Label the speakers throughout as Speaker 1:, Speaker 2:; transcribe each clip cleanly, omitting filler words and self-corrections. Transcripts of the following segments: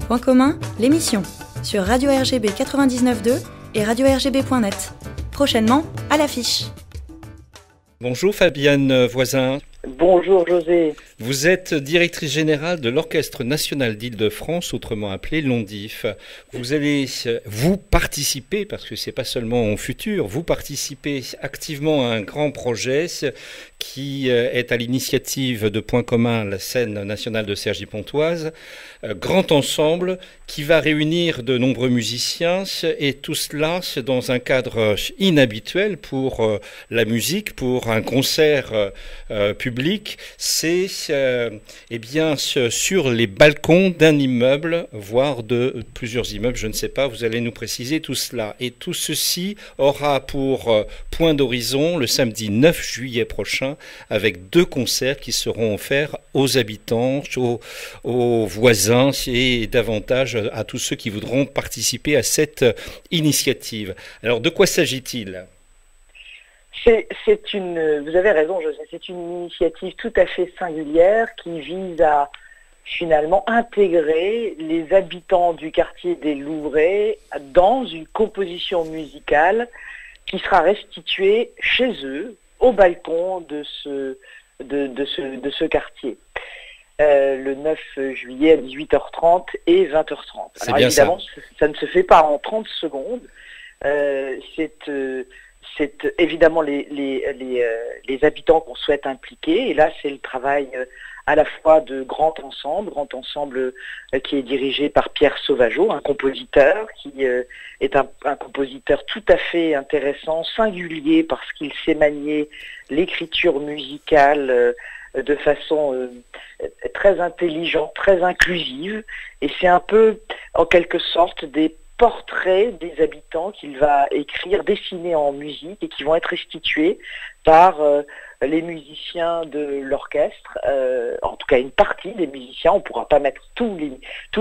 Speaker 1: Point commun, l'émission, sur Radio RGB 99.2 et radio-rgb.net. Prochainement, à l'affiche.
Speaker 2: Bonjour Fabienne Voisin.
Speaker 3: Bonjour José.
Speaker 2: Vous êtes directrice générale de l'Orchestre national d'Île-de-France, autrement appelé l'ONDIF. Vous allez participer, parce que c'est pas seulement en futur, vous participez activement à un grand projet qui est à l'initiative de Point commun, la scène nationale de Cergy-Pontoise, grand ensemble qui va réunir de nombreux musiciens et tout cela dans un cadre inhabituel pour la musique, pour un concert public. C'est sur les balcons d'un immeuble, voire de plusieurs immeubles, je ne sais pas, vous allez nous préciser tout cela. Et tout ceci aura pour point d'horizon le samedi 9 juillet prochain, avec 2 concerts qui seront offerts aux habitants, aux voisins et davantage à tous ceux qui voudront participer à cette initiative. Alors, de quoi s'agit-il ?
Speaker 3: Vous avez raison, José, c'est une initiative tout à fait singulière qui vise à finalement intégrer les habitants du quartier des Louvrais dans une composition musicale qui sera restituée chez eux, au balcon de ce quartier. Le 9 juillet à 18h30 et 20h30.
Speaker 2: C'est
Speaker 3: Alors
Speaker 2: bien
Speaker 3: évidemment, ça ne se fait pas en 30 secondes. C'est évidemment les habitants qu'on souhaite impliquer. Et là, c'est le travail à la fois de grand ensemble qui est dirigé par Pierre Sauvageau, un compositeur qui est un compositeur tout à fait intéressant, singulier, parce qu'il sait manier l'écriture musicale de façon très intelligente, très inclusive. Et c'est un peu, en quelque sorte, des portraits des habitants qu'il va écrire, dessiner en musique et qui vont être restitués par les musiciens de l'orchestre, en tout cas une partie des musiciens. On ne pourra pas mettre tous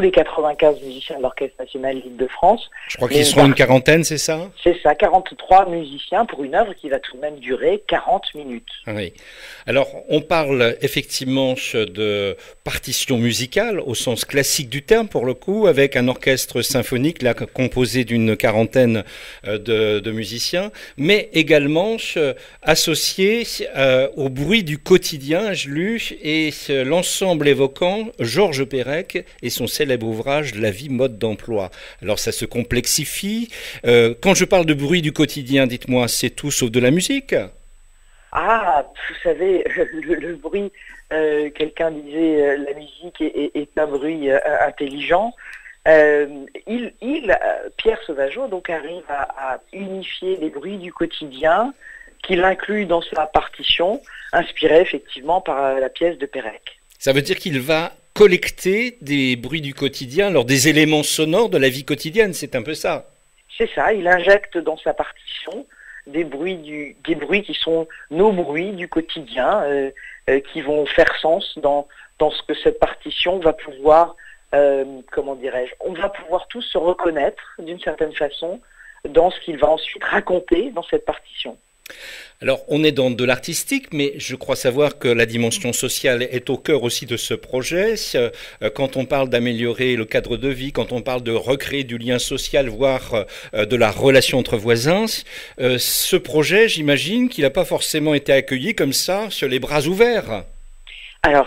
Speaker 3: les 95 musiciens de l'Orchestre national d'Île-de-France.
Speaker 2: Je crois qu'ils seront une quarantaine, c'est ça ?
Speaker 3: C'est ça, 43 musiciens pour une œuvre qui va tout de même durer 40 minutes.
Speaker 2: Oui. Alors, on parle effectivement de partition musicale au sens classique du terme, pour le coup, avec un orchestre symphonique là composé d'une quarantaine de musiciens, mais également associé au bruit du quotidien, je lu, et l'ensemble évoquant Georges Perec et son célèbre ouvrage La vie, mode d'emploi. Alors ça se complexifie. Quand je parle de bruit du quotidien, dites-moi, c'est tout sauf de la musique ?
Speaker 3: Ah, vous savez, le bruit, quelqu'un disait la musique est un bruit intelligent. Pierre Sauvageau donc arrive à unifier les bruits du quotidien qu'il inclut dans sa partition, inspirée effectivement par la pièce de Perec.
Speaker 2: Ça veut dire qu'il va collecter des bruits du quotidien, alors des éléments sonores de la vie quotidienne, c'est un peu ça.
Speaker 3: C'est ça, il injecte dans sa partition des bruits qui sont nos bruits du quotidien, qui vont faire sens dans ce que cette partition va pouvoir, on va pouvoir tous se reconnaître d'une certaine façon dans ce qu'il va ensuite raconter dans cette partition.
Speaker 2: Alors, on est dans de l'artistique, mais je crois savoir que la dimension sociale est au cœur aussi de ce projet. Quand on parle d'améliorer le cadre de vie, quand on parle de recréer du lien social, voire de la relation entre voisins, ce projet, j'imagine qu'il n'a pas forcément été accueilli comme ça, sur les bras ouverts.
Speaker 3: Alors,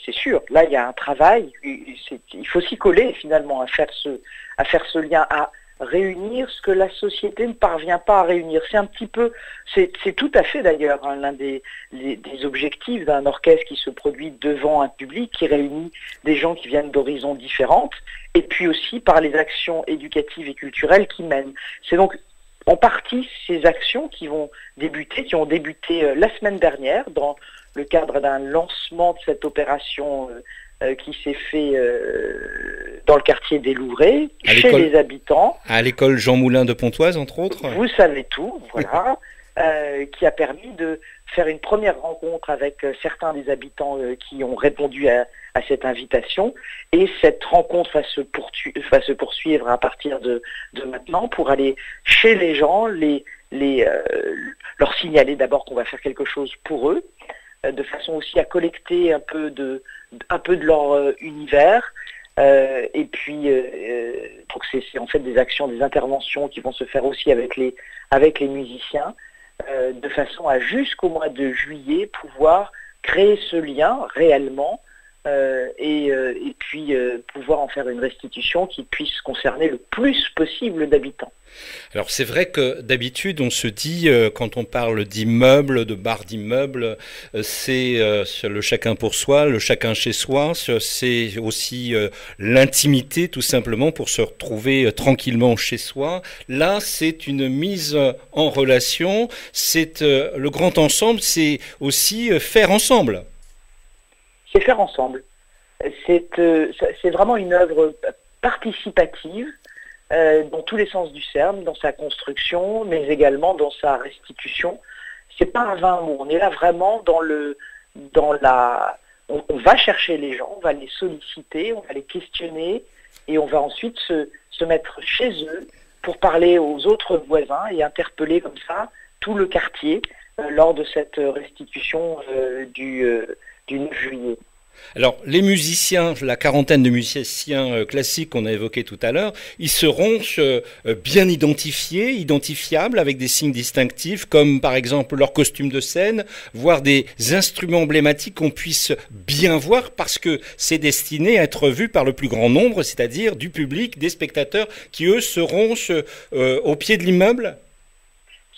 Speaker 3: c'est sûr, là, il y a un travail, il faut s'y coller finalement, à faire ce lien, à réunir ce que la société ne parvient pas à réunir. C'est tout à fait d'ailleurs l'un des objectifs d'un orchestre qui se produit devant un public, qui réunit des gens qui viennent d'horizons différentes, et puis aussi par les actions éducatives et culturelles qui mènent. C'est donc en partie ces actions qui ont débuté la semaine dernière dans le cadre d'un lancement de cette opération qui s'est fait dans le quartier des Louvrais, chez les habitants.
Speaker 2: À l'école Jean Moulin de Pontoise, entre autres.
Speaker 3: Vous savez tout, voilà. Qui a permis de faire une première rencontre avec certains des habitants qui ont répondu à cette invitation. Et cette rencontre va se poursuivre à partir de maintenant pour aller chez les gens, leur signaler d'abord qu'on va faire quelque chose pour eux, de façon aussi à collecter un peu de leur univers, Et puis, donc c'est en fait des actions, des interventions qui vont se faire aussi avec les musiciens, de façon à jusqu'au mois de juillet pouvoir créer ce lien réellement et puis pouvoir en faire une restitution qui puisse concerner le plus possible d'habitants.
Speaker 2: Alors c'est vrai que d'habitude on se dit, quand on parle d'immeubles, de barres d'immeubles, c'est le chacun pour soi, le chacun chez soi, c'est aussi l'intimité tout simplement pour se retrouver tranquillement chez soi. Là c'est une mise en relation, c'est le grand ensemble, c'est aussi faire ensemble.
Speaker 3: C'est faire ensemble. C'est vraiment une œuvre participative dans tous les sens du terme, dans sa construction, mais également dans sa restitution. C'est pas un vain mot. On est là vraiment on va chercher les gens, on va les solliciter, on va les questionner, et on va ensuite se mettre chez eux pour parler aux autres voisins et interpeller comme ça tout le quartier lors de cette restitution du 9 juillet.
Speaker 2: Alors, les musiciens, la quarantaine de musiciens classiques qu'on a évoqués tout à l'heure, ils seront bien identifiables avec des signes distinctifs, comme par exemple leur costume de scène, voire des instruments emblématiques qu'on puisse bien voir parce que c'est destiné à être vu par le plus grand nombre, c'est-à-dire du public, des spectateurs qui, eux, seront au pied de l'immeuble.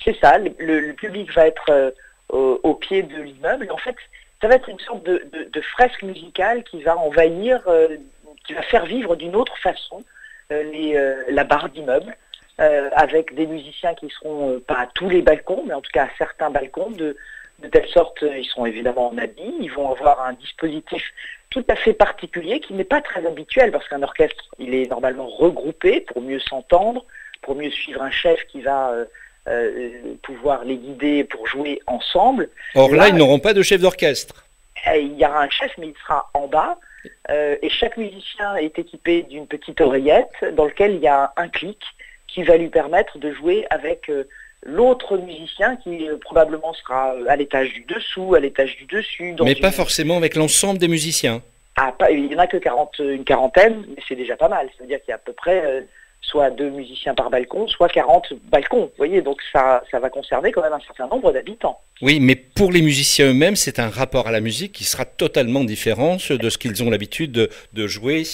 Speaker 3: C'est ça, le public va être au pied de l'immeuble. En fait, ça va être une sorte de fresque musicale qui va envahir, qui va faire vivre d'une autre façon la barre d'immeuble, avec des musiciens qui seront pas à tous les balcons, mais en tout cas à certains balcons, de telle sorte, ils seront évidemment en habit, ils vont avoir un dispositif tout à fait particulier qui n'est pas très habituel, parce qu'un orchestre, il est normalement regroupé pour mieux s'entendre, pour mieux suivre un chef qui va pouvoir les guider pour jouer ensemble.
Speaker 2: Or là, ils n'auront pas de chef d'orchestre.
Speaker 3: Il y aura un chef, mais il sera en bas, et chaque musicien est équipé d'une petite oreillette dans laquelle il y a un clic qui va lui permettre de jouer avec l'autre musicien qui probablement sera à l'étage du dessous, à l'étage du dessus.
Speaker 2: Mais pas forcément avec l'ensemble des musiciens.
Speaker 3: Il n'y en a que une quarantaine, mais c'est déjà pas mal. C'est-à-dire qu'il y a à peu près soit 2 musiciens par balcon, soit 40 balcons. Vous voyez, donc ça va concerner quand même un certain nombre d'habitants.
Speaker 2: Oui, mais pour les musiciens eux-mêmes, c'est un rapport à la musique qui sera totalement différent de ce qu'ils ont l'habitude de jouer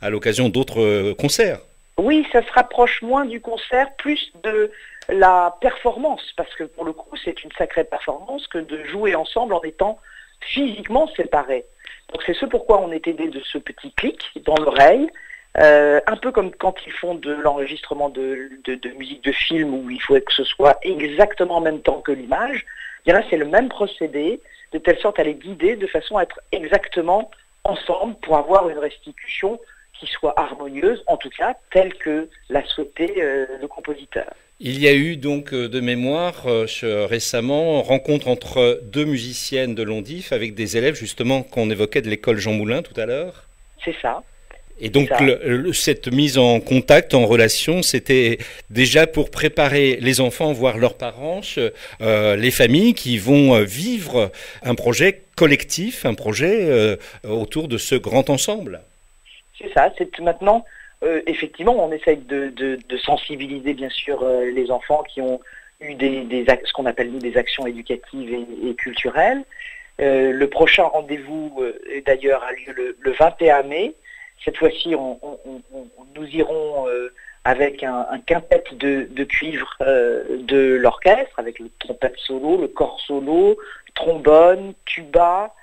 Speaker 2: à l'occasion d'autres concerts.
Speaker 3: Oui, ça se rapproche moins du concert, plus de la performance, parce que pour le coup, c'est une sacrée performance que de jouer ensemble en étant physiquement séparés. Donc c'est ce pourquoi on est aidé de ce petit clic dans l'oreille, un peu comme quand ils font de l'enregistrement de musique de film où il faut que ce soit exactement en même temps que l'image. Et là, c'est le même procédé, de telle sorte à les guider de façon à être exactement ensemble pour avoir une restitution qui soit harmonieuse, en tout cas telle que l'a souhaité le compositeur.
Speaker 2: Il y a eu donc de mémoire récemment rencontre entre 2 musiciennes de Londif avec des élèves justement qu'on évoquait de l'école Jean Moulin tout à l'heure.
Speaker 3: C'est ça.
Speaker 2: Et donc cette mise en contact, en relation, c'était déjà pour préparer les enfants, voire leurs parents, les familles qui vont vivre un projet collectif, un projet autour de ce grand ensemble.
Speaker 3: C'est ça, c'est maintenant, effectivement, on essaye de sensibiliser bien sûr les enfants qui ont eu ce qu'on appelle nous des actions éducatives et culturelles. Le prochain rendez-vous d'ailleurs a lieu le 21 mai. Cette fois-ci, nous irons avec un quintet de cuivre de l'orchestre, avec le trompette solo, le cor solo, trombone, tuba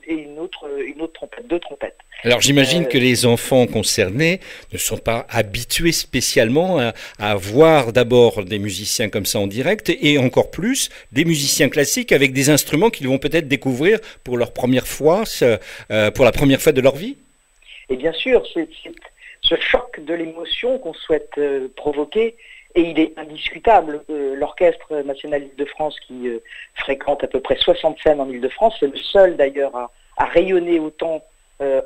Speaker 3: et une autre trompette, 2 trompettes.
Speaker 2: Alors j'imagine que les enfants concernés ne sont pas habitués spécialement à voir d'abord des musiciens comme ça en direct et encore plus des musiciens classiques avec des instruments qu'ils vont peut-être découvrir pour leur première fois, pour la première fois de leur vie.
Speaker 3: Et bien sûr, c'est ce choc de l'émotion qu'on souhaite provoquer, et il est indiscutable. L'Orchestre national Île-de-France, qui fréquente à peu près 60 scènes en Île-de-France, c'est le seul d'ailleurs à rayonner autant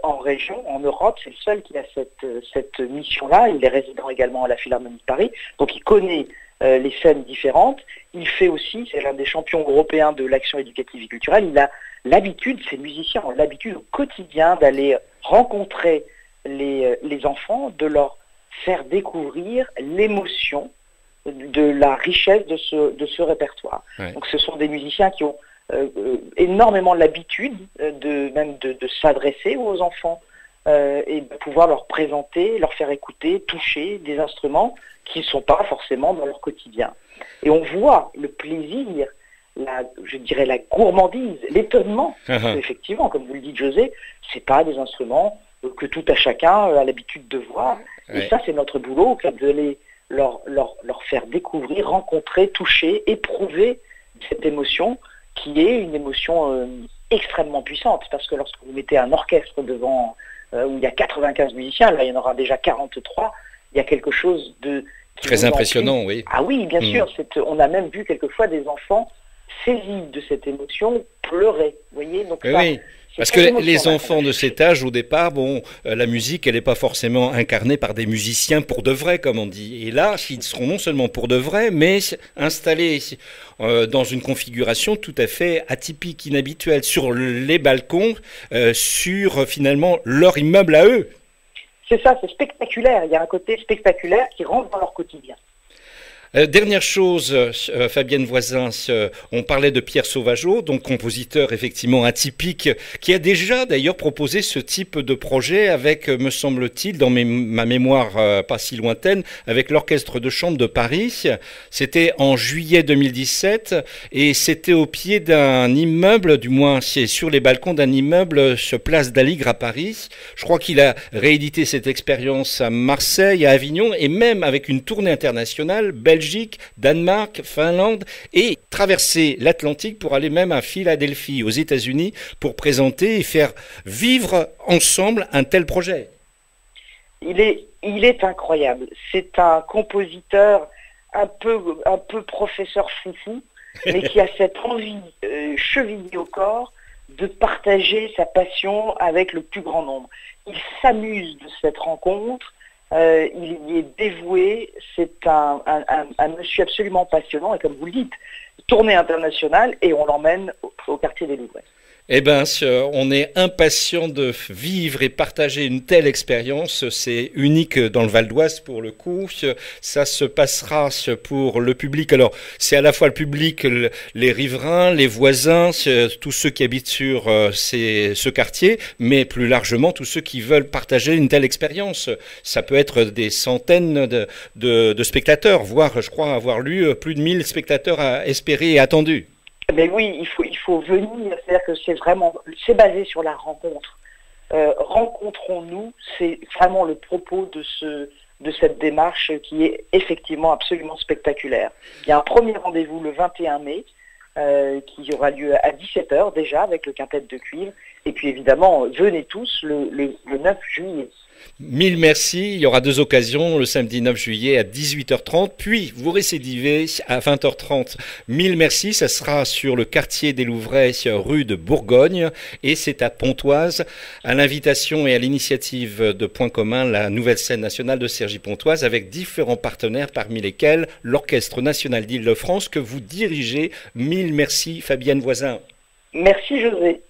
Speaker 3: en région, en Europe. C'est le seul qui a cette mission-là. Il est résident également à la Philharmonie de Paris, donc il connaît les scènes différentes. Il fait aussi, c'est l'un des champions européens de l'action éducative et culturelle, il a l'habitude, ces musiciens ont l'habitude au quotidien d'aller rencontrer les enfants, de leur faire découvrir l'émotion de la richesse de ce répertoire. Ouais. Donc ce sont des musiciens qui ont énormément l'habitude de s'adresser aux enfants et de pouvoir leur présenter, leur faire écouter, toucher des instruments qui ne sont pas forcément dans leur quotidien. Et on voit le plaisir, je dirais la gourmandise, l'étonnement. Effectivement, comme vous le dites José, c'est pas des instruments que tout à chacun a l'habitude de voir. Ouais. Et ça, c'est notre boulot, d'aller leur faire découvrir, rencontrer, toucher, éprouver cette émotion qui est une émotion extrêmement puissante. Parce que lorsque vous mettez un orchestre devant, où il y a 95 musiciens, là il y en aura déjà 43, il y a quelque chose de...
Speaker 2: Très impressionnant, oui.
Speaker 3: Ah oui, bien sûr. On a même vu quelquefois des enfants saisis de cette émotion pleurer. Vous voyez, donc
Speaker 2: oui. Parce que les enfants de cet âge, au départ, la musique, elle n'est pas forcément incarnée par des musiciens pour de vrai, comme on dit. Et là, ils seront non seulement pour de vrai, mais installés dans une configuration tout à fait atypique, inhabituelle, sur les balcons, sur finalement leur immeuble à eux.
Speaker 3: C'est ça, c'est spectaculaire. Il y a un côté spectaculaire qui rentre dans leur quotidien.
Speaker 2: Dernière chose, Fabienne Voisin, on parlait de Pierre Sauvageau, donc compositeur effectivement atypique, qui a déjà d'ailleurs proposé ce type de projet avec, me semble-t-il, dans ma mémoire pas si lointaine, avec l'Orchestre de Chambre de Paris. C'était en juillet 2017 et c'était au pied d'un immeuble, du moins c'est sur les balcons d'un immeuble, place d'Aligre à Paris. Je crois qu'il a réédité cette expérience à Marseille, à Avignon et même avec une tournée internationale, Belgique, Danemark, Finlande et traverser l'Atlantique pour aller même à Philadelphie, aux États-Unis, pour présenter et faire vivre ensemble un tel projet.
Speaker 3: Il est incroyable. C'est un compositeur un peu professeur foufou, mais qui a cette envie chevillée au corps de partager sa passion avec le plus grand nombre. Il s'amuse de cette rencontre. Il y est dévoué, c'est un monsieur absolument passionnant et comme vous le dites, tournée internationale et on l'emmène au quartier des Louvres.
Speaker 2: Eh bien, on est impatient de vivre et partager une telle expérience. C'est unique dans le Val d'Oise pour le coup. Ça se passera pour le public. Alors, c'est à la fois le public, les riverains, les voisins, tous ceux qui habitent sur ce quartier, mais plus largement tous ceux qui veulent partager une telle expérience. Ça peut être des centaines de spectateurs, voire, je crois, avoir lu plus de 1000 spectateurs espérés et attendus.
Speaker 3: Mais oui, il faut venir, c'est-à-dire que c'est basé sur la rencontre. Rencontrons-nous, c'est vraiment le propos de cette démarche qui est effectivement absolument spectaculaire. Il y a un premier rendez-vous le 21 mai, qui aura lieu à 17h déjà avec le quintet de cuivre, et puis évidemment, venez tous le 9 juillet.
Speaker 2: Mille merci. Il y aura 2 occasions, le samedi 9 juillet à 18h30, puis vous récidivez à 20h30. Mille merci. Ça sera sur le quartier des Louvrais, rue de Bourgogne, et c'est à Pontoise, à l'invitation et à l'initiative de Point Commun, la nouvelle scène nationale de Cergy-Pontoise, avec différents partenaires, parmi lesquels l'Orchestre national d'Île-de-France que vous dirigez. Mille merci, Fabienne Voisin.
Speaker 3: Merci, José.